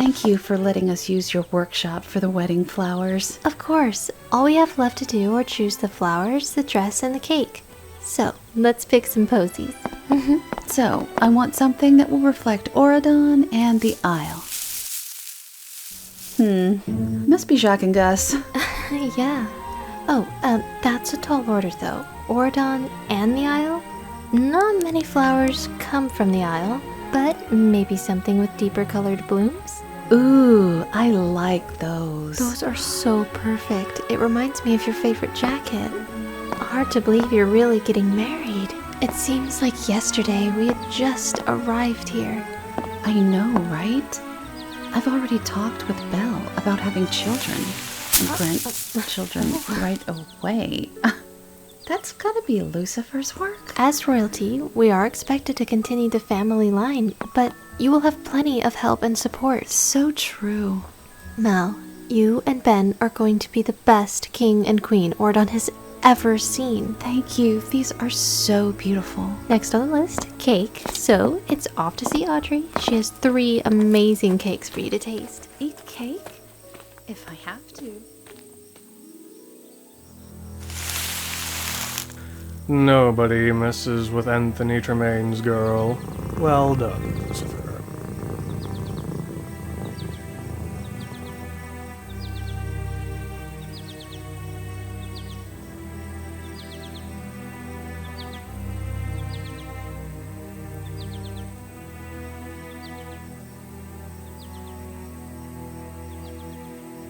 Thank you for letting us use your workshop for the wedding flowers. Of course, all we have left to do are choose the flowers, the dress, and the cake. So, let's pick some posies. So, I want something that will reflect Auradon and the Isle. Must be Jacques and Gus. Yeah. Oh, that's a tall order though. Auradon and the Isle? Not many flowers come from the Isle, but maybe something with deeper colored blooms? Ooh, I like those. Those are so perfect. It reminds me of your favorite jacket. Hard to believe you're really getting married. It seems like yesterday we had just arrived here. I know, right? I've already talked with Belle about having children. And grant children right away. That's gotta be Lucifer's work. As royalty, we are expected to continue the family line, but you will have plenty of help and support. So true. Mel, you and Ben are going to be the best king and queen Auradon has ever seen. Thank you. These are so beautiful. Next on the list, cake. So it's off to see Audrey. She has 3 amazing cakes for you to taste. Eat cake? If I have to. Nobody messes with Anthony Tremaine's girl. Well done, son.